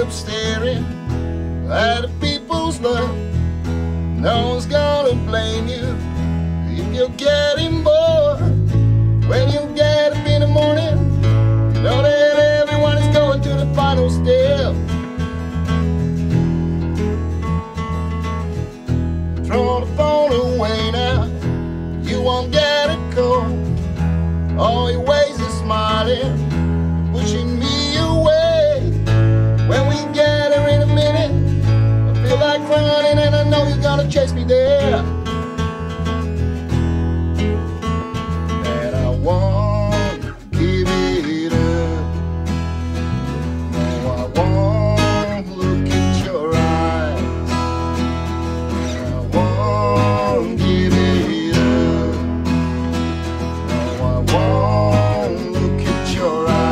up staring at the people's love. No one's gonna blame you if you're getting bored. When you get up in the morning, you know that everyone is going to the final step. Throw the phone away now, you won't get a call. All your ways are smiling, pushing me away. When we get her in a minute, I feel like running and I know you're gonna chase me there. And I won't give it up. No, I won't look at your eyes. And I won't give it up. No, I won't look at your eyes.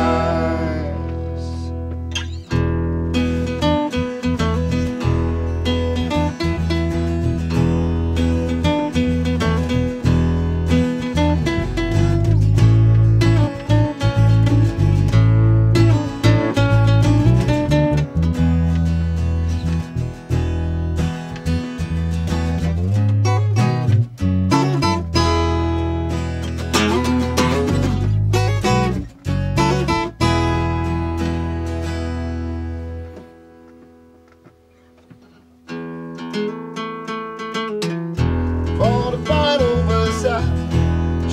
For the final verse, I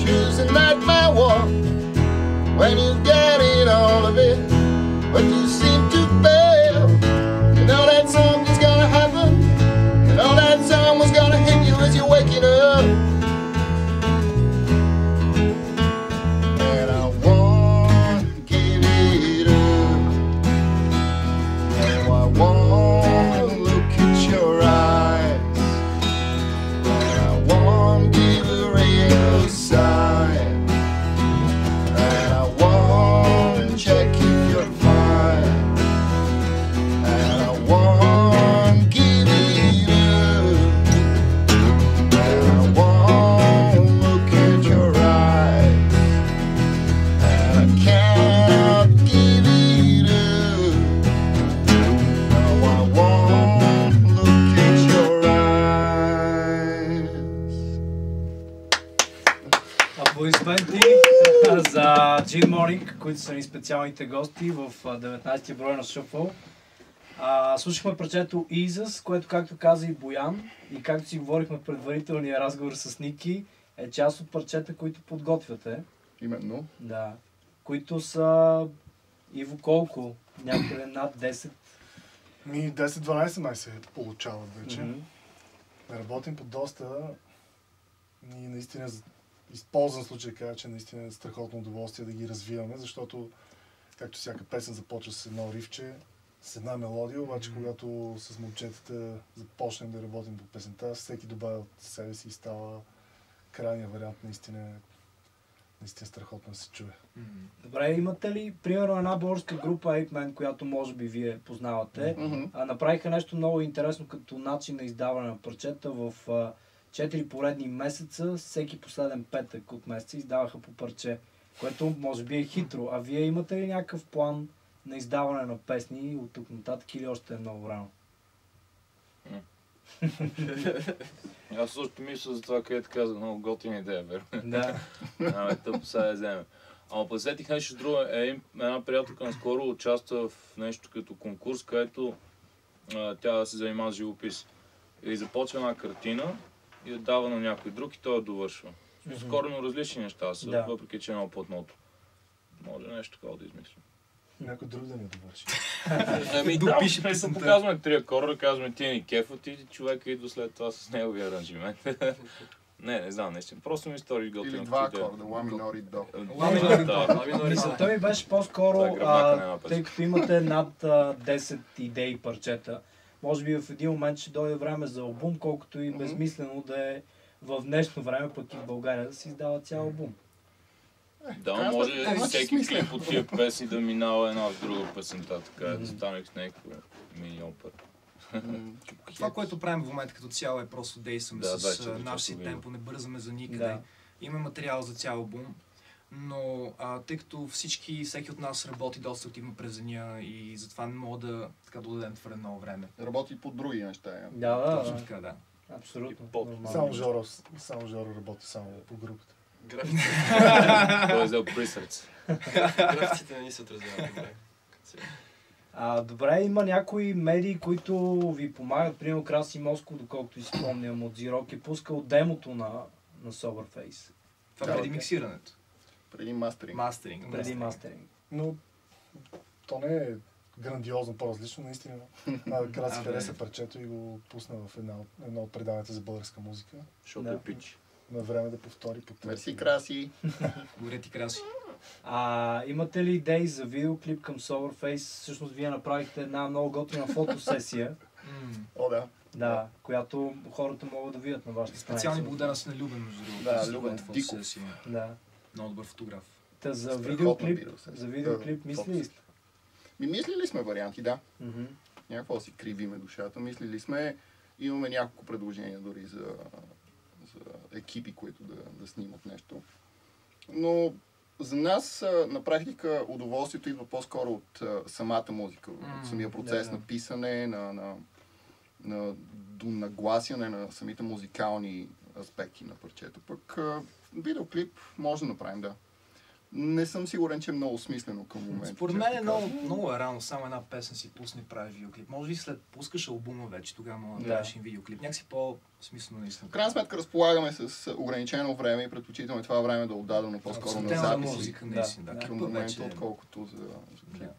choose a nightmare walk. When you get in all of it, but you seem to fail. You know that something's gonna happen. You know that someone's gonna hit you as you're waking up. And I won't give it up. No, I won't look at your eyes. And I won't give a real sign. And I won't check if you're fine. And I won't give it up. And I won't look at your eyes. And I can't give it up. No, I won't look at your eyes. Аплодисменти за Gin Morning, които са ни специалните гости в 19-ти брой на Shuffle. Слушахме парчето Изас, което, както каза и Боян, и както си говорихме в предварителния разговор с Ники, е част от парчета, които подготвяте. Именно. Да. Които са, Иво, колко? Някъде над 10. 10-12 май се получават вече. Мгм. Работим по доста и наистина използвам случая да кажа, че наистина е страхотно удоволствие да ги развиваме, защото както всяка песен започва с едно рифче, с една мелодия, обаче когато с момчетата започнем да работим по песента, всеки добавя от себе си и става крайния вариант наистина страхотно да се чуе. Добре, имате ли, примерно, една българска група Ape Man, която може би вие познавате, направиха нещо много интересно като начин на издаване на парчета в 4 поредни месеца, всеки последен петък от месеца издаваха по парче, което може би е хитро. А вие имате ли някакъв план на издаване на песни от тук нататък или още е много рано? Аз също мисля за това, където казах, много готина идея, верно. Да. Аме тъпо сега я вземе. Ама посетих нещо друго. Една приятелка наскоро участва в нещо като конкурс, където тя да се занимава с живопис. И започва една картина и я дава на някой друг и той я довършва. Скоро различни неща са, Да. въпреки че е много плътното. Може нещо такова да измислим. Някой друг да ни довърши. Ами да, просто показваме 3 акорда, казваме тия ни кефът и човека идва след това с неговия аранжимент. Не знам, наистина. Просто ми стори готина. Или 2 акорда, ла минор и до. Мисълта ми беше по-скоро, Това е гръбнака на една песен. тъй като имате над 10 идеи парчета, може би в един момент ще дойде време за албум, колкото и безмислено да е в днешно време, пък и в България да се издава цял албум. Да, може всеки клип от тия песни да минава една в друга песента, така да стане с някаква мини-опера. Това, което правим в момента като цяло е просто действаме Да, с 24 наш си часа темпо, не бързаме за никъде. Да. Има материал за цял албум. но тъй като всеки от нас работи доста активно през деня и затова не мога да дадем твърде много време. Работи по други неща. Точно така, да. Абсолютно. Само Жоро работи само по групата. Графиците. Той е взел при сърце. Графиците не ни се отразяват добре. Добре, има някои медии, които ви помагат. Примерно Краси Москов, доколкото си спомням от Зирок, е пускал демото на Sober Face. Това преди миксирането. Преди мастеринг. Преди мастеринг. Но то не е грандиозно по-различно, наистина. Краси хареса парчето и го пусна в едно от предаването за българска музика. Защото е пич. На време да повтори по Мерси, Краси. Горе ти, Краси. Имате ли идеи за видеоклип към Sober Face? Всъщност вие направихте една много готина фотосесия. О, да. Да, която хората могат да видят на вашата страница. Специални благодарности на Любен, между другото. Да, Любен Диков. Да. Много добър фотограф. За видеоклип мисли сте? Мислили сме варианти, да. Някакво си кривиме душата. Мислили сме, имаме няколко предложения дори за екипи, които да снимат нещо. Но за нас на практика удоволствието идва по-скоро от самата музика, от самия процес на писане, на нагласяне на самите музикални аспекти на парчето. Пък видеоклип може да направим, да. Не съм сигурен, че е много смислено към момента. Според мен е много рано, само една песен си пусне и правиш видеоклип. Може би след пускаш албума вече, тогава може да правиш видеоклип. Някакси по-смислено наистина. В крайна сметка разполагаме с ограничено време и предпочитаме това време да е отдадено по-скоро на записи към момента, отколкото за клип.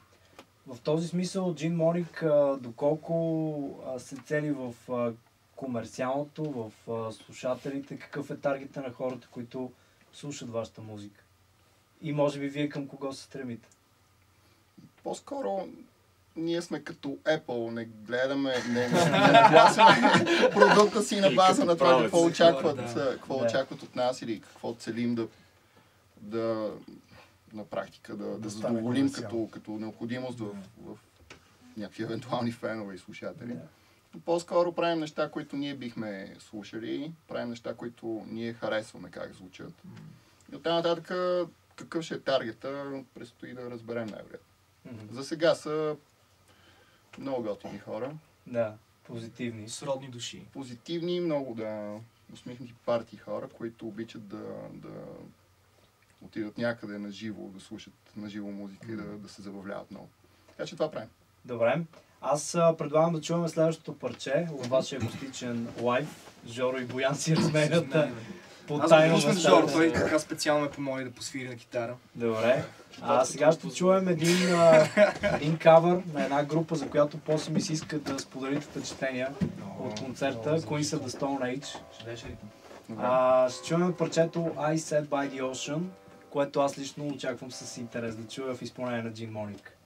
В този смисъл Джин Моник, доколко се цели в комерциалното, в слушателите, какъв е таргета на хората, които слушат вашата музика? И може би вие към кого се стремите? По-скоро ние сме като Apple, не гледаме, не нагласяме продукта си на база на това какво очакват от нас или какво целим на практика да задоволим като необходимост в някакви евентуални фенове и слушатели. По-скоро правим неща, които ние бихме слушали, правим неща, които ние харесваме как звучат. И оттам нататък какъв ще е таргета, предстои да разберем най-вероятно. За сега са много готини хора. Да, позитивни. Сродни души. Позитивни, много усмихнати парти хора, които обичат да отидат някъде на живо, да слушат на живо музика и да се забавляват много. Така че това правим. Добре. Аз предлагам да чуваме следващото парче от вашия акустичен лайв. Жоро и Боян си разменят по тайно места. Жоро, той така специално ме помоли да посвири на китара. Добре. Сега ще чуем един кавър на една група, за която после ми се иска да споделите впечатления от концерта. Queens of the Stone Age. Ще чуем парчето I Sat by the Ocean, което аз лично очаквам с интерес да чуя в изпълнение на Джин Моник.